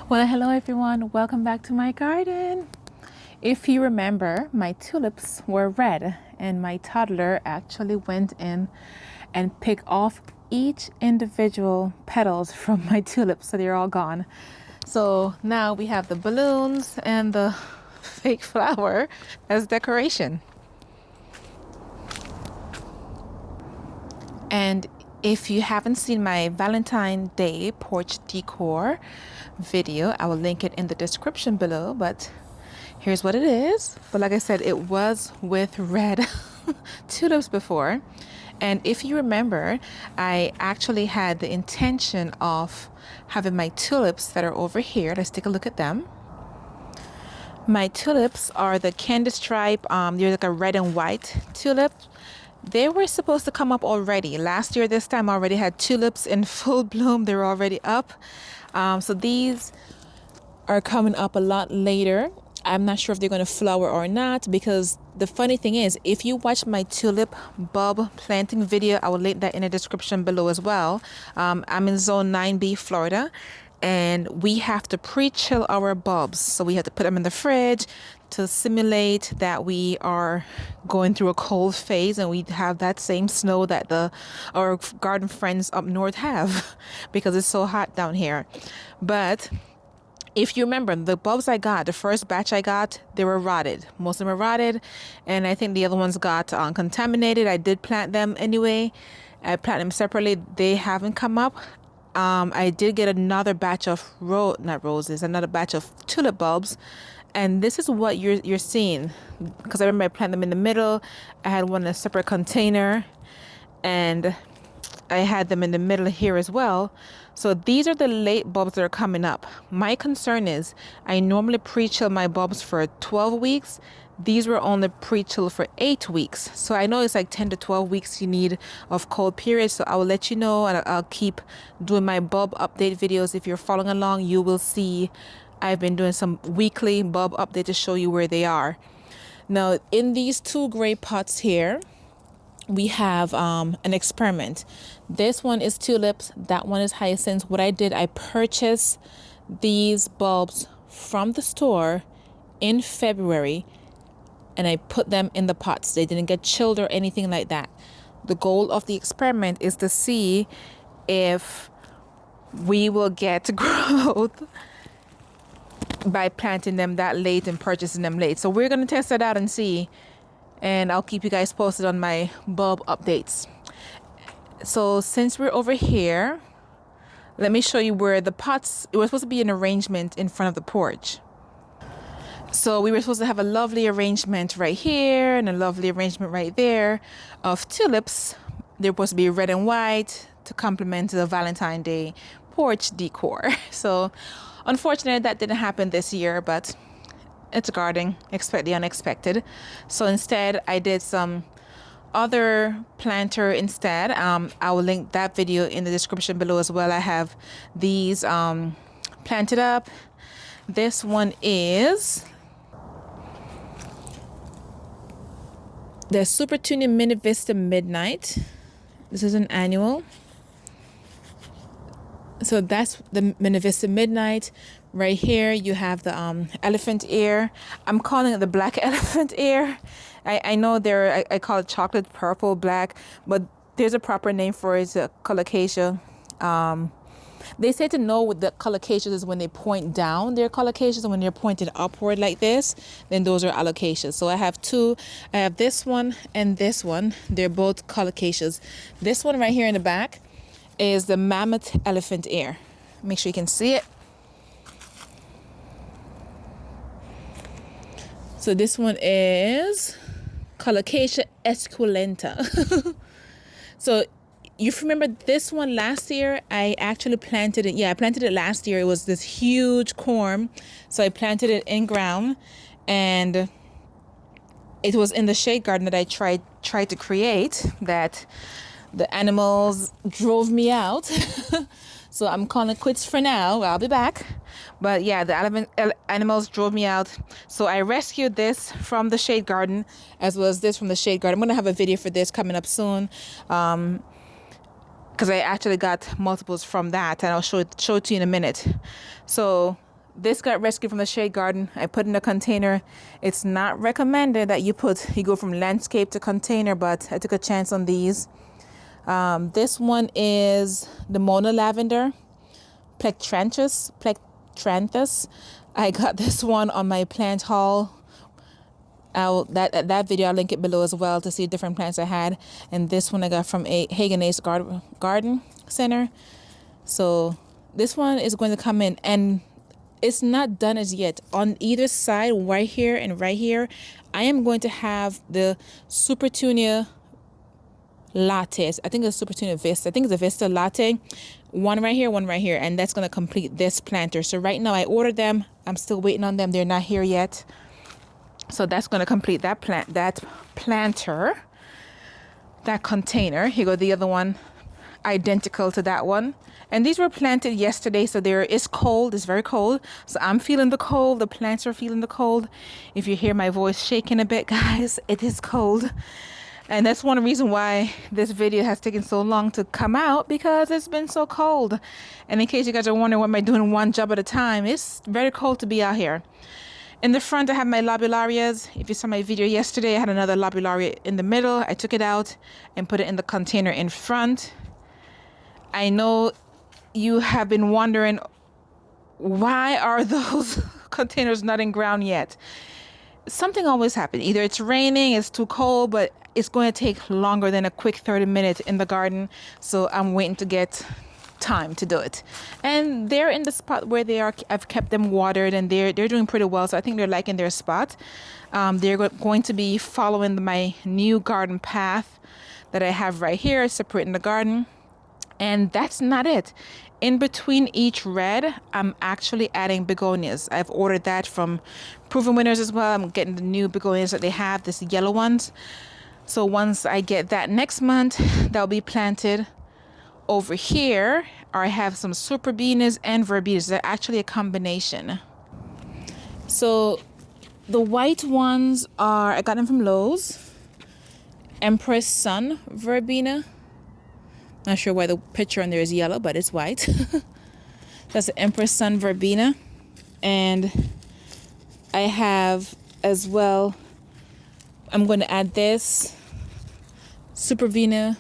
Well, hello everyone, welcome back to my garden. If you remember, my tulips were red and my toddler actually went in and picked off each individual petals from my tulips, so they're all gone. So now we have the balloons and the fake flower as decoration. And if you haven't seen my Valentine Day porch decor video, I will link it in the description below, but here's what it is. But like I said, it was with red tulips before. And if you remember, I actually had the intention of having my tulips that are over here. Let's take a look at them. My tulips are the candy stripe. They're like a red and white tulip. They were supposed to come up already. Last year, this time, I already had tulips in full bloom. They were already up. So these are coming up a lot later. I'm not sure if they're going to flower or not, because the funny thing is, if you watch my tulip bulb planting video, I will link that in the description below as well. I'm in zone 9B, Florida, and we have to pre-chill our bulbs. So we have to put them in the fridge to simulate that we are going through a cold phase, and we have that same snow that our garden friends up north have because it's so hot down here. But if you remember, the bulbs I got, the first batch I got, they were rotted. Most of them were rotted, and I think the other ones got contaminated. I did plant them anyway. I planted them separately. They haven't come up. I did get another batch of another batch of tulip bulbs, and this is what you're seeing, because I remember I planted them in the middle. I had one in a separate container, and I had them in the middle here as well. So these are the late bulbs that are coming up. My concern is I normally pre-chill my bulbs for 12 weeks. These were only pre-chilled for 8 weeks. So I know it's like 10 to 12 weeks you need of cold periods. So I will let you know, and I'll keep doing my bulb update videos. If you're following along, you will see I've been doing some weekly bulb update to show you where they are. Now, in these two gray pots here, we have an experiment. This one is tulips, that one is hyacinths. What I did, I purchased these bulbs from the store in February, and I put them in the pots. They didn't get chilled or anything like that. The goal of the experiment is to see if we will get growth by planting them that late and purchasing them late. So we're going to test that out and see, and I'll keep you guys posted on my bulb updates. So since we're over here, let me show you where the pots, it was supposed to be an arrangement in front of the porch. So we were supposed to have a lovely arrangement right here and a lovely arrangement right there of tulips. They're supposed to be red and white to complement the Valentine Day porch decor. So unfortunately, that didn't happen this year, but it's gardening. Expect the unexpected. So instead, I did some other planter instead. I will link that video in the description below as well. I have these planted up. This one is the Supertunia Mini Vista Midnight. This is an annual. So that's the Mini Vista Midnight. Right here you have the elephant ear. I'm calling it the black elephant ear. I know I call it chocolate, purple, black, but there's a proper name for it. It's a colocasia. They say to know what the colocasia is when they point down. They're colocasia, and when they're pointed upward like this, then those are alocasias. So I have two. I have this one and this one. They're both colocasias. This one right here in the back is the mammoth elephant ear. Make sure you can see it. So this one is Colocasia esculenta. So you remember this one last year? I actually planted it. Yeah, I planted it last year. It was this huge corm. So I planted it in ground, and it was in the shade garden that I tried to create that the animals drove me out. So I'm calling it quits for now. I'll be back. But yeah, the animals drove me out. So I rescued this from the shade garden, as well as this from the shade garden. I'm going to have a video for this coming up soon. Because I actually got multiples from that, and I'll show it to you in a minute. So This got rescued from the shade garden. I put in a container. It's not recommended that you go from landscape to container, but I took a chance on these. This one is the Mona Lavender, Plectranthus. I got this one on my plant haul. That video, I'll link it below as well to see different plants I had. And this one I got from a Hagen Ace Garden Center. So this one is going to come in, and it's not done as yet. On either side, right here and right here, I am going to have the Supertunia lattes. I think it's Supertunia Vista. I think it's a Vista latte. One right here, and that's going to complete this planter. So right now I ordered them. I'm still waiting on them. They're not here yet. So that's going to complete that planter, that container. Here go the other one, identical to that one. And these were planted yesterday, so it's cold. It's very cold. So I'm feeling the cold. The plants are feeling the cold. If you hear my voice shaking a bit, guys, it is cold. And that's one reason why this video has taken so long to come out, because it's been so cold. And in case you guys are wondering, what am I doing one job at a time? It's very cold to be out here. In the front, I have my lobularias. If you saw my video yesterday, I had another lobularia in the middle. I took it out and put it in the container in front. I know you have been wondering, why are those containers not in ground yet? Something always happens. Either it's raining, it's too cold, but it's going to take longer than a quick 30 minutes in the garden. So I'm waiting to get time to do it. And they're in the spot where they are. I've kept them watered, and they're doing pretty well. So I think they're liking their spot. They're going to be following my new garden path that I have right here, separating the garden. And that's not it. In between each red, I'm actually adding begonias. I've ordered that from Proven Winners as well. I'm getting the new begonias that they have, this yellow ones. So once I get that next month, that'll be planted. Over here, I have some superbenias and verbenas. They're actually a combination. So the white ones are, I got them from Lowe's. Empress Sun verbena. Not sure why the picture on there is yellow, but it's white. That's the Empress Sun verbena. And I have as well, I'm going to add this Supervena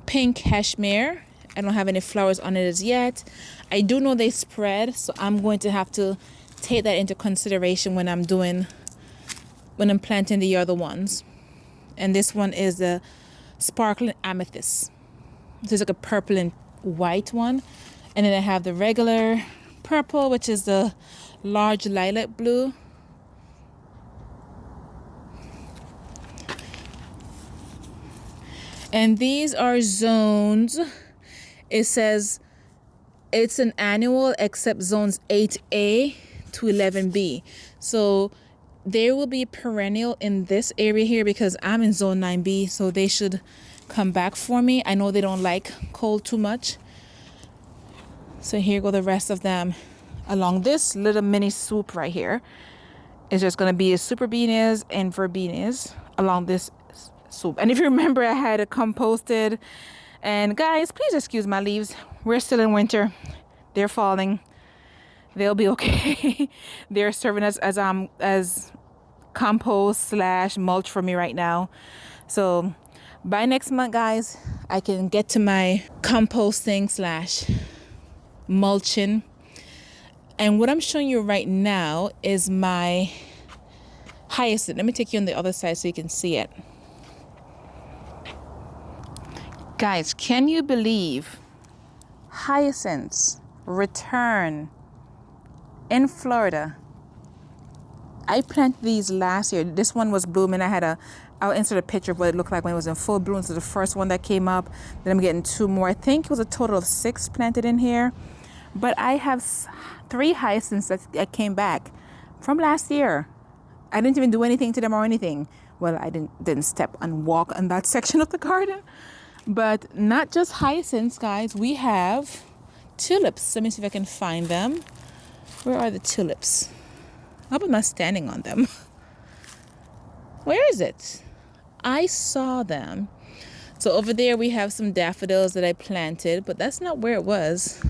Pink Cashmere. I don't have any flowers on it as yet. I do know they spread, so I'm going to have to take that into consideration when I'm planting the other ones. And this one is the Sparkling Amethyst. This is like a purple and white one. And then I have the regular purple, which is the large lilac blue. And these are zones. It says it's an annual except zones 8A to 11B. So there will be perennial in this area here because I'm in zone 9B. So they should come back for me. I know they don't like cold too much. So here go the rest of them along this little mini swoop right here. It's just going to be superbenias and verbenas along this swoop. And if you remember, I had it composted. And guys, please excuse my leaves. We're still in winter. They're falling. They'll be okay. They're serving us as compost / mulch for me right now. So by next month, guys, I can get to my composting / mulching. And what I'm showing you right now is my hyacinth. Let me take you on the other side so you can see it. Guys, can you believe hyacinths return in Florida? I planted these last year. This one was blooming. I'll insert a picture of what it looked like when it was in full bloom. So the first one that came up, then I'm getting 2 more. I think it was a total of 6 planted in here. But I have 3 hyacinths that came back from last year. I didn't even do anything to them or anything. Well, I didn't step and walk on that section of the garden. But not just hyacinths, guys. We have tulips. Let me see if I can find them. Where are the tulips? How am I standing on them? Where is it? I saw them. So over there we have some daffodils that I planted, but that's not where it was.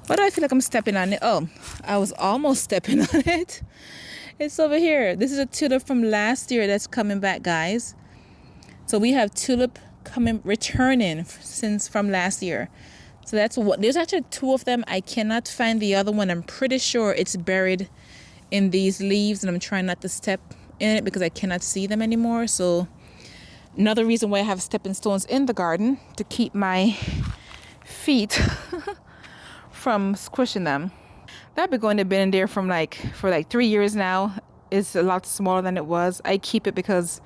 Why do I feel like I'm stepping on it? Oh, I was almost stepping on it. It's over here. This is a tulip from last year that's coming back, guys. So we have tulip returning since from last year. So that's what, there's actually 2 of them. I cannot find the other one. I'm pretty sure it's buried in these leaves, and I'm trying not to step in it because I cannot see them anymore. So another reason why I have stepping stones in the garden, to keep my feet from squishing them. That begonia been in there for like 3 years now. It's a lot smaller than it was. I keep it because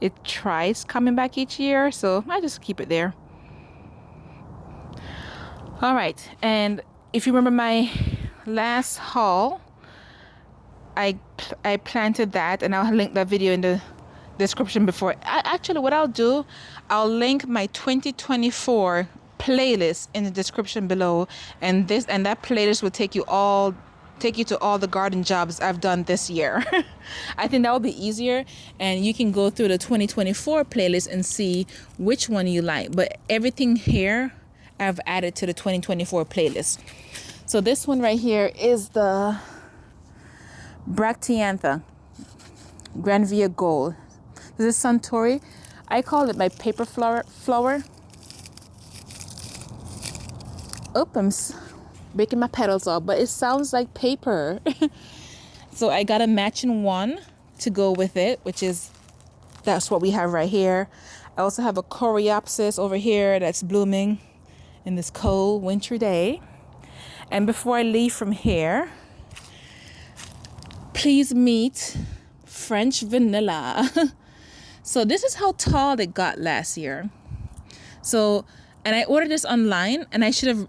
it tries coming back each year, so I just keep it there. All right, and if you remember my last haul, I planted that, and I'll link that video in the description before. Actually, what I'll do, I'll link my 2024 playlist in the description below, and that playlist will take you to all the garden jobs I've done this year. I think that will be easier, and you can go through the 2024 playlist and see which one you like. But everything here I've added to the 2024 playlist. So this one right here is the Bracteantha Granvia Gold. This is Suntory. I call it my paper flower. Oh, I'm breaking my petals off, but it sounds like paper. So I got a matching one to go with it, that's what we have right here. I also have a Coreopsis over here that's blooming in this cold wintry day. And before I leave from here, please meet French Vanilla. So this is how tall it got last year. So, and I ordered this online, and I should have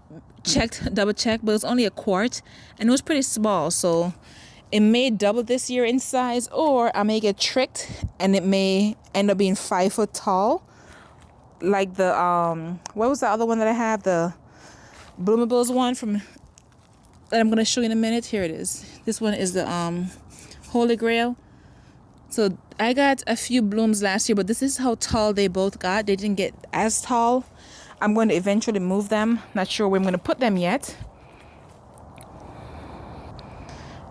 double checked, but it was only a quart, and it was pretty small. So it may double this year in size, or I may get tricked and it may end up being 5 foot tall. Like the what was the other one that I have? The Bloomables one that I'm gonna show you in a minute. Here it is. This one is the Holy Grail. So I got a few blooms last year, but this is how tall they both got. They didn't get as tall. I'm going to eventually move them. Not sure where I'm going to put them yet.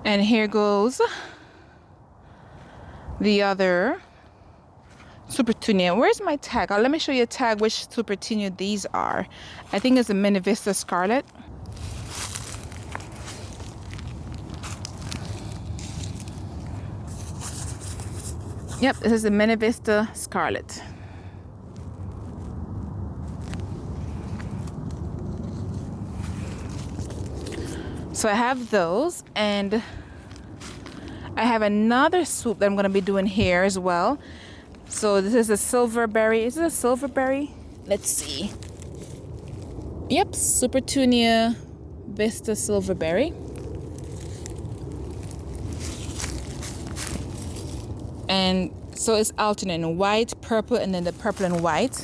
And here goes the other supertunia. Where's my tag? Let me show you a tag which supertunia these are. I think it's a Mini Vista Scarlet. Yep, this is the Mini Vista Scarlet. So I have those, and I have another swoop that I'm going to be doing here as well. So this is a silverberry. Is it a silverberry? Let's see. Yep, Supertunia Vista Silverberry. And so it's alternating white, purple, and then the purple and white.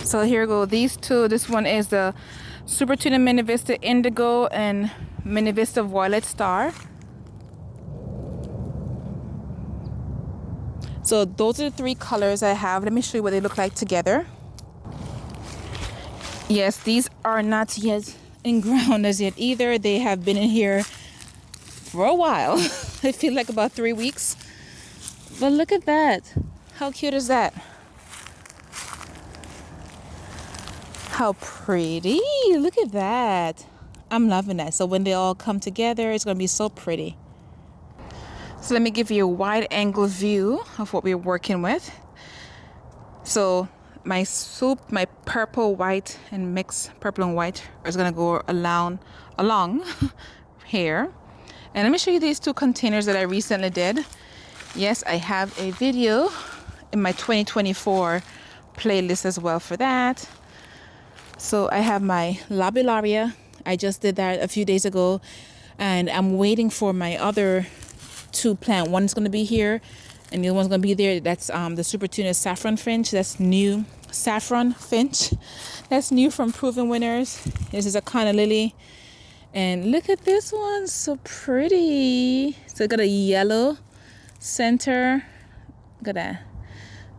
So here go these two. This one is the Supertunia Mini Vista Indigo and Mini Vista Violet Star. So those are the 3 colors I have. Let me show you what they look like together. Yes, these are not yet in ground as yet either. They have been in here for a while. I feel like about 3 weeks. But look at that. How cute is that? How pretty. Look at that. I'm loving that. So when they all come together, it's going to be so pretty. So let me give you a wide angle view of what we're working with. So my soup, my purple, white, and mixed purple and white is going to go along here. And let me show you these 2 containers that I recently did. Yes, I have a video in my 2024 playlist as well for that. So I have my Lobellaria. I just did that a few days ago, and I'm waiting for my other 2 plant. One's going to be here, and the other one's going to be there. That's the Supertunia Saffron Finch. That's new. Saffron Finch. That's new from Proven Winners. This is a Conna Lily, And look at this one, so pretty. So it got a yellow center. Look at that.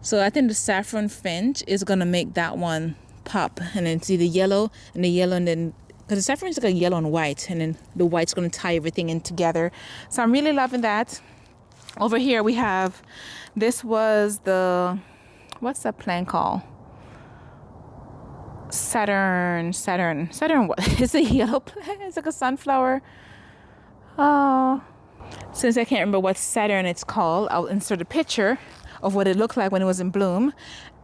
So I think the saffron finch is gonna make that one pop. And then see the yellow, and then because the saffron is like a yellow and white, and then the white's gonna tie everything in together. So I'm really loving that. Over here we have, this was the, what's that plant called? Saturn, what? It's a yellow plant. It's like a sunflower. Oh, since I can't remember what Saturn it's called, I'll insert a picture of what it looked like when it was in bloom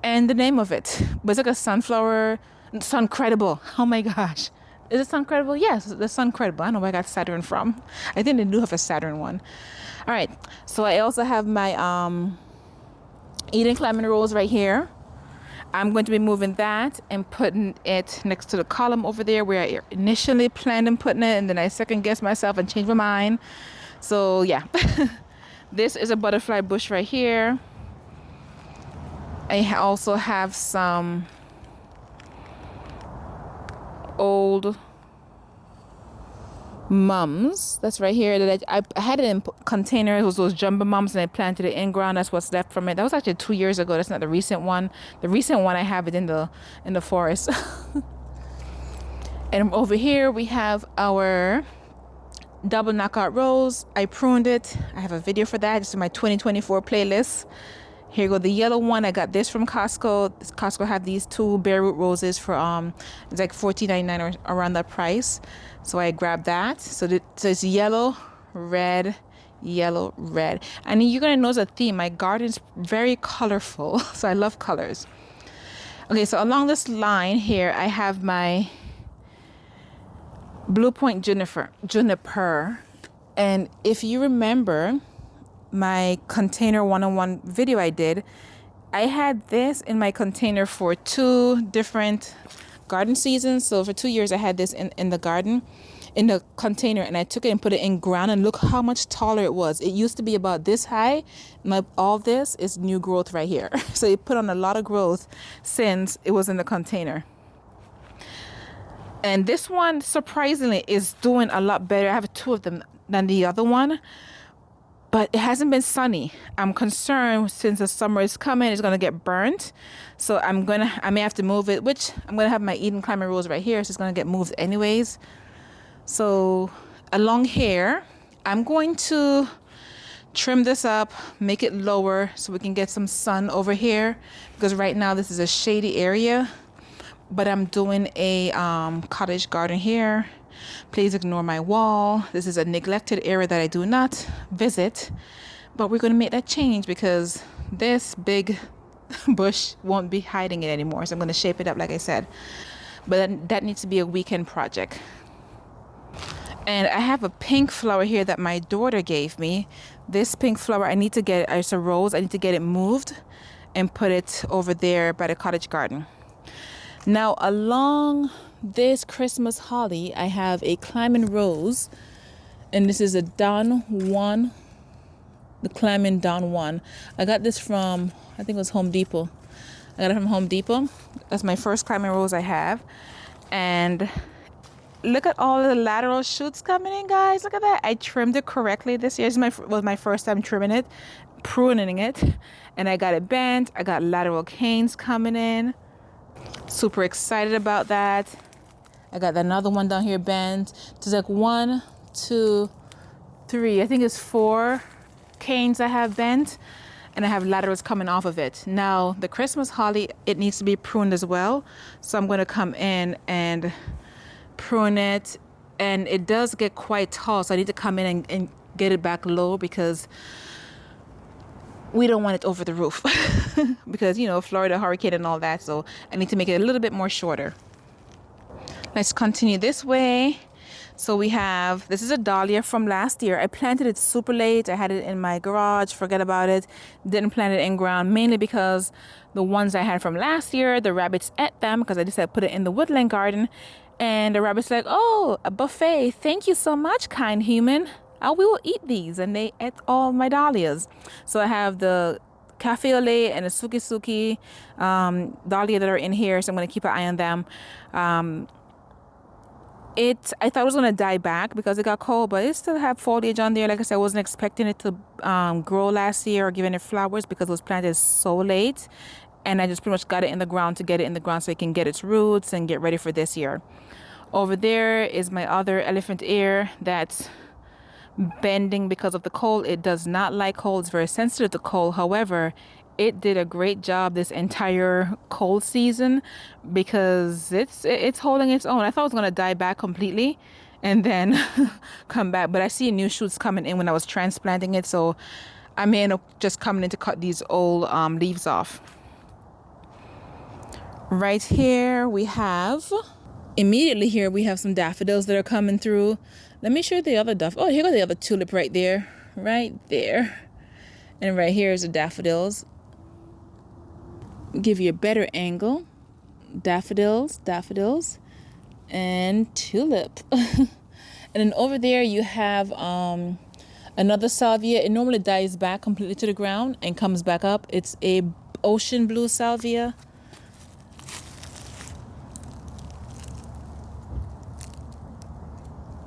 and the name of it. But it's like a sunflower, Suncredible. Oh my gosh. Is it Suncredible? Yes, the Suncredible. I don't know where I got Saturn from. I think they do have a Saturn one. All right. So I also have my Eden Climate Rose right here. I'm going to be moving that and putting it next to the column over there where I initially planned on putting it, and then I second guessed myself and changed my mind. So yeah, this is a butterfly bush right here. I also have some old mums that's right here that I had it in containers. It was those jumbo mums, and I planted it in ground. That's what's left from it. That was actually 2 years ago. That's not the recent one. The recent one I have it in the forest. And over here we have our double knockout rose. I pruned it. I have a video for that. It's in my 2024 playlist. Here go the yellow one. I got this from Costco. Costco had these 2 bare root roses for it's like $14.99 or around that price. So I grabbed that. So it's yellow, red, yellow, red. And you're gonna notice a theme. My garden's very colorful, so I love colors. Okay, so along this line here, I have my Blue Point juniper. And if you remember my container 101 video I did, I had this in my container for 2 different garden seasons. So for 2 years I had this in the garden, in the container, and I took it and put it in ground, and look how much taller it was. It used to be about this high. All this is new growth right here. So it put on a lot of growth since it was in the container. And this one surprisingly is doing a lot better. I have 2 of them than the other one, but it hasn't been sunny. I'm concerned since the summer is coming, it's gonna get burnt. So I may have to move it, which I'm gonna have my Eden Climate Rose right here, so it's gonna get moved anyways. So along here, I'm going to trim this up, make it lower so we can get some sun over here, because right now this is a shady area. But I'm doing a cottage garden here. Please ignore my wall. This is a neglected area that I do not visit, but we're going to make that change because this big bush won't be hiding it anymore. So I'm going to shape it up like I said, but that needs to be a weekend project. And I have a pink flower here that my daughter gave me. This pink flower, I need to get, it's a rose, I need to get it moved and put it over there by the cottage garden. Now along this Christmas holly, I have a climbing rose, and this is a Don 1, the climbing Don 1. I got this from, I think it was Home Depot. I got it from Home Depot. That's my first climbing rose I have. And look at all the lateral shoots coming in, guys. Look at that. I trimmed it correctly this year. This was my first time trimming it, pruning it, and I got it bent. I got lateral canes coming in. Super excited about that. I got another one down here bent. There's like 1, 2, 3. I think it's 4 canes I have bent, and I have laterals coming off of it. Now the Christmas holly, it needs to be pruned as well. So I'm going to come in and prune it, and it does get quite tall. So I need to come in and get it back low because we don't want it over the roof because, you know, Florida hurricane and all that. So I need to make it a little bit more shorter. Let's continue this way. So we have, this is a dahlia from last year. I planted it super late. I had it in my garage, forget about it. Didn't plant it in ground, mainly because the ones I had from last year, the rabbits ate them because I decided to put it in the woodland garden. And the rabbits like, oh, a buffet. Thank you so much, kind human. We will eat these. And they ate all my dahlias. So I have the cafe au lait and the suki dahlia that are in here. So I'm going to keep an eye on them. I thought it was gonna die back because it got cold, but it still had foliage on there. Like I said, I wasn't expecting it to grow last year or giving it flowers because it was planted so late, and I just pretty much got it in the ground to get it in the ground so it can get its roots and get ready for this year. Over there is my other elephant ear that's bending because of the cold. It does not like cold. It's very sensitive to cold. However, it did a great job this entire cold season because it's holding its own. I thought it was going to die back completely and then come back, but I see new shoots coming in when I was transplanting it, so I may end up just coming in to cut these old leaves off. Right here we have, immediately here we have some daffodils that are coming through. Let me show you the other oh, here go the other tulip right there, and right here is the daffodils. Give you a better angle. Daffodils, and tulip. And then over there you have another salvia. It normally dies back completely to the ground and comes back up. It's a ocean blue salvia.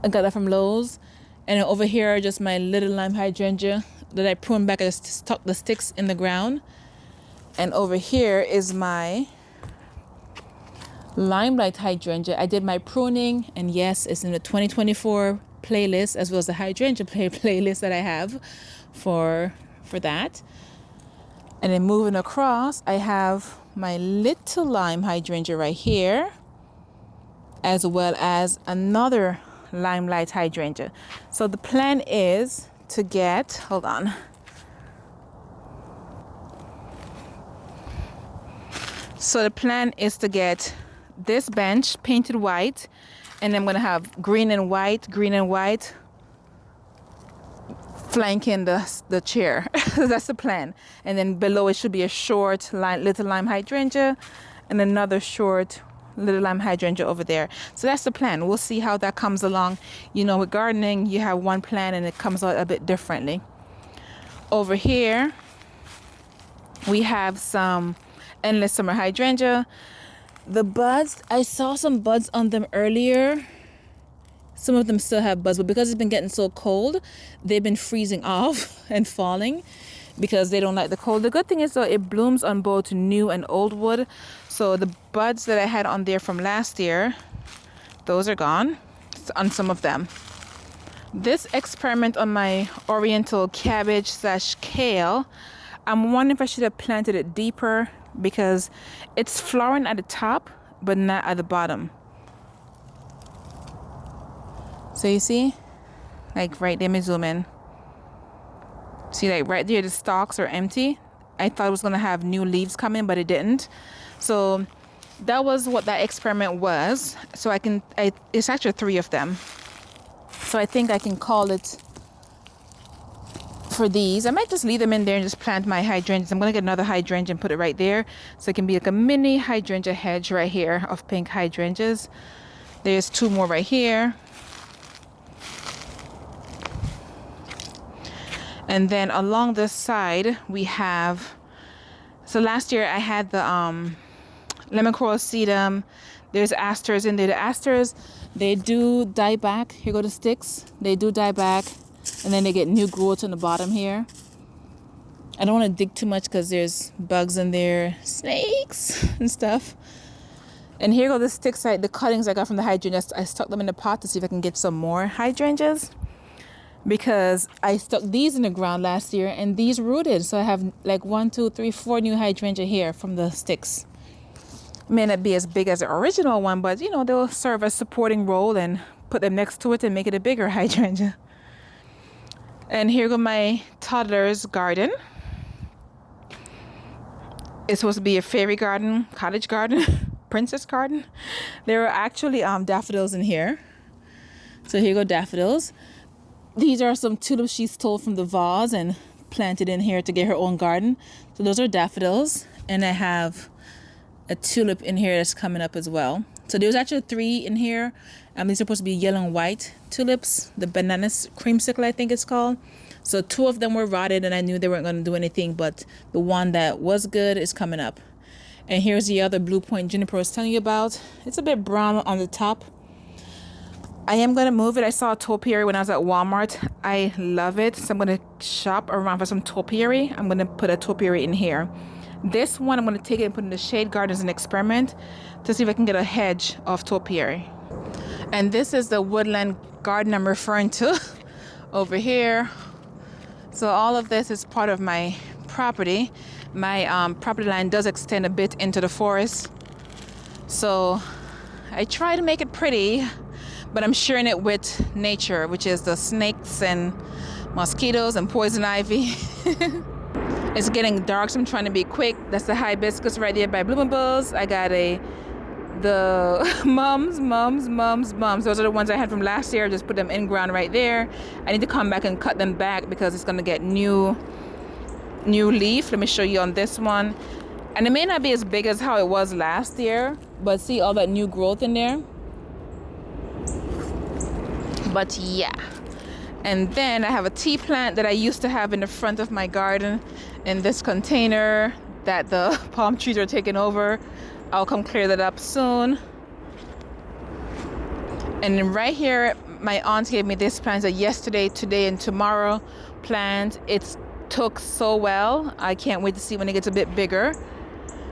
I got that from Lowe's. And then over here are just my little lime hydrangea that I pruned back. I just stuck the sticks in the ground. And over here is my limelight hydrangea. I did my pruning, and yes, it's in the 2024 playlist as well as the hydrangea playlist that I have for that. And then moving across, I have my little lime hydrangea right here, as well as another limelight hydrangea. So the plan is to get, hold on. So the plan is to get this bench painted white, and I'm going to have green and white flanking the chair. That's the plan. And then below it should be a short little lime hydrangea and another short little lime hydrangea over there. So that's the plan. We'll see how that comes along. You know, with gardening, you have one plan and it comes out a bit differently. Over here, we have some endless summer hydrangea. The buds, I saw some buds on them earlier. Some of them still have buds, but because it's been getting so cold, they've been freezing off and falling because they don't like the cold. The good thing is though, it blooms on both new and old wood. So the buds that I had on there from last year, those are gone on some of them. This experiment on my oriental cabbage / kale, I'm wondering if I should have planted it deeper because it's flowering at the top but not at the bottom. So you see, like right there, let me zoom in. See, like right there, the stalks are empty. I thought it was gonna have new leaves coming, but it didn't. So that was what that experiment was. So it's actually 3 of them. So I think I can call it for these. I might just leave them in there and just plant my hydrangeas. I'm gonna get another hydrangea and put it right there, so it can be like a mini hydrangea hedge right here of pink hydrangeas. There's 2 more right here. And then along this side we have, so last year I had the lemon coral sedum. There's asters in there. The asters, they do die back. Here go the sticks. They do die back, and then they get new growth on the bottom here. I don't want to dig too much because there's bugs in there, snakes and stuff. And here go the sticks, the cuttings I got from the hydrangeas. I stuck them in the pot to see if I can get some more hydrangeas, because I stuck these in the ground last year and these rooted. So I have like 1, 2, 3, 4 new hydrangea here from the sticks. May not be as big as the original one, but you know, they'll serve a supporting role, and put them next to it and make it a bigger hydrangea. And here go my toddler's garden. It's supposed to be a fairy garden, cottage garden, princess garden. There are actually daffodils in here. So here go daffodils. These are some tulips she stole from the vase and planted in here to get her own garden. So those are daffodils. And I have a tulip in here that's coming up as well. So there's actually 3 in here. These are supposed to be yellow and white tulips. The banana creamsicle, I think it's called. So 2 of them were rotted and I knew they weren't going to do anything, but the one that was good is coming up. And here's the other blue point juniper I was telling you about. It's a bit brown on the top, I am going to move it. I saw a topiary when I was at Walmart. I love it. So I'm going to shop around for some topiary. I'm going to put a topiary in here. This one, I'm going to take it and put in the shade garden as an experiment to see if I can get a hedge of topiary. And this is the woodland garden I'm referring to over here. So all of this is part of my property. My property line does extend a bit into the forest. So I try to make it pretty, but I'm sharing it with nature, which is the snakes and mosquitoes and poison ivy. It's getting dark, so I'm trying to be quick. That's the hibiscus right there by Bloomables. I got the mums. Those are the ones I had from last year. Just put them in ground right there. I need to come back and cut them back because it's going to get new leaf. Let me show you on this one. And it may not be as big as how it was last year, but see all that new growth in there? But yeah. And then I have a tea plant that I used to have in the front of my garden in this container that the palm trees are taking over. I'll come clear that up soon. And then right here, my aunt gave me this plant, a yesterday, today, and tomorrow plant. It's took so well. I can't wait to see when it gets a bit bigger.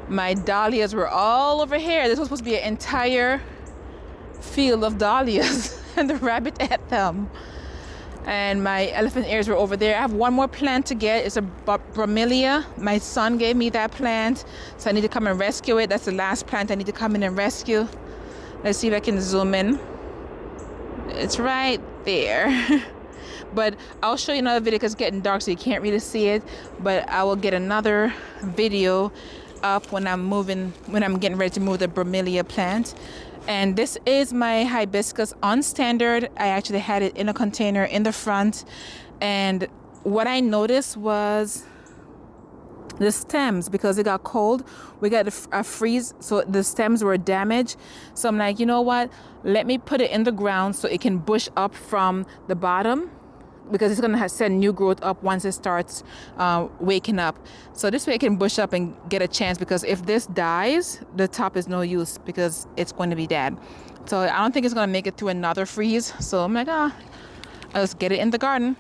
My dahlias were all over here. This was supposed to be an entire field of dahlias and the rabbit ate them. And my elephant ears were over there. I have one more plant to get. It's a bromelia. My son gave me that plant, so I need to come and rescue it. That's the last plant I need to come in and rescue. Let's see if I can zoom in. It's right there. But I'll show you another video because it's getting dark, so you can't really see it. But I will get another video up when I'm getting ready to move the bromelia plant. And this is my hibiscus on standard. I actually had it in a container in the front. And what I noticed was the stems, because it got cold, we got a freeze, so the stems were damaged. So I'm like, you know what? Let me put it in the ground so it can bush up from the bottom, because it's going to send new growth up once it starts waking up. So this way it can bush up and get a chance, because if this dies, the top is no use because it's going to be dead. So I don't think it's going to make it through another freeze. So I'm like, I'll just get it in the garden.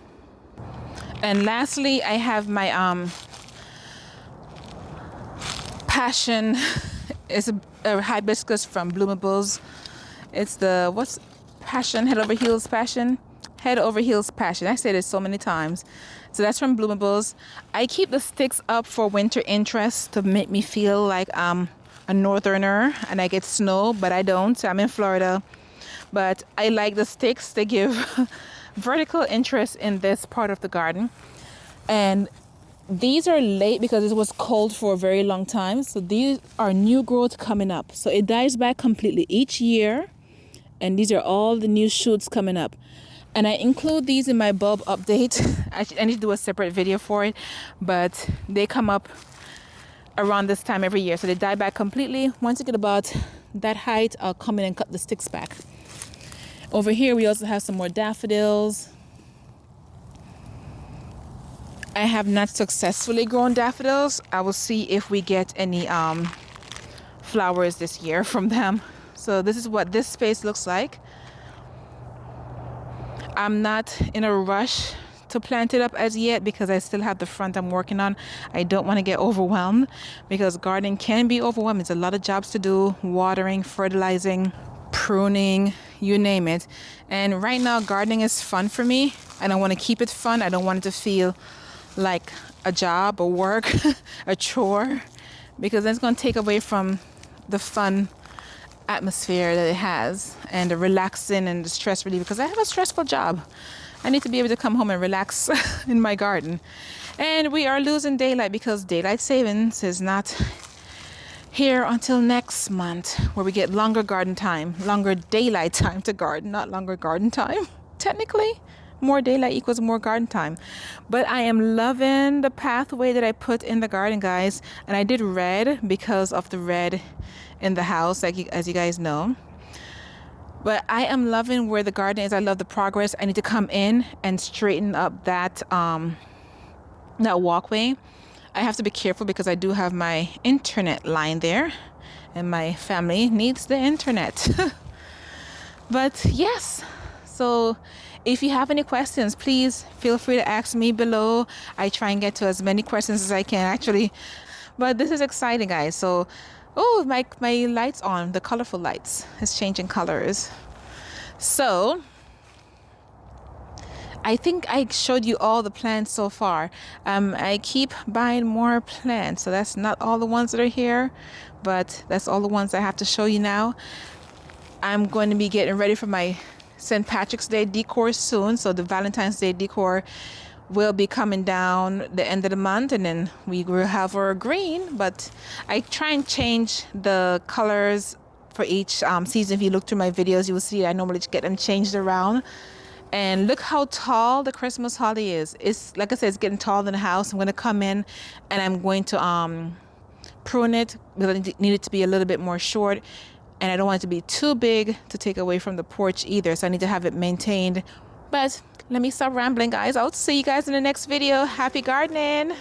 And lastly, I have my passion. It's a hibiscus from Bloomables. It's the, what's passion, head over heels passion? Head over heels passion. I said it so many times. So that's from Bloomables. I keep the sticks up for winter interest to make me feel like I'm a northerner and I get snow, but I don't. I'm in Florida. But I like the sticks. They give vertical interest in this part of the garden. And these are late because it was cold for a very long time. So these are new growth coming up. So it dies back completely each year. And these are all the new shoots coming up. And I include these in my bulb update. I need to do a separate video for it, but they come up around this time every year. So they die back completely. Once you get about that height, I'll come in and cut the sticks back. Over here, we also have some more daffodils. I have not successfully grown daffodils. I will see if we get any flowers this year from them. So this is what this space looks like. I'm not in a rush to plant it up as yet because I still have the front I'm working on. I don't want to get overwhelmed because gardening can be overwhelming. It's a lot of jobs to do, watering, fertilizing, pruning, you name it. And right now gardening is fun for me and I want to keep it fun. I don't want it to feel like a job or work, a chore, because then it's going to take away from the fun atmosphere that it has and the relaxing and the stress relief, because I have a stressful job. I need to be able to come home and relax in my garden. And we are losing daylight because daylight savings is not here until next month, where we get longer garden time, longer daylight time to garden, not longer garden time. Technically, more daylight equals more garden time. But I am loving the pathway that I put in the garden, guys. And I did red because of the red in the house, as you guys know. But I am loving where the garden is. I love the progress. I need to come in and straighten up that walkway. I have to be careful because I do have my internet line there and my family needs the internet. But yes, So if you have any questions, please feel free to ask me below. I try and get to as many questions as I can actually. But this is exciting, guys. So, oh, my lights on, the colorful lights is changing colors. So I think I showed you all the plants so far. I keep buying more plants, so that's not all the ones that are here, but that's all the ones I have to show you now. I'm going to be getting ready for my St. Patrick's Day decor soon, so the Valentine's Day decor will be coming down the end of the month, and then we will have our green. But I try and change the colors for each season. If you look through my videos, you will see I normally get them changed around. And look how tall the Christmas holly is. It's, like I said, it's getting taller in the house. I'm going to come in and I'm going to prune it because I need it to be a little bit more short. And I don't want it to be too big to take away from the porch either. So I need to have it maintained. But let me stop rambling, guys. I'll see you guys in the next video. Happy gardening.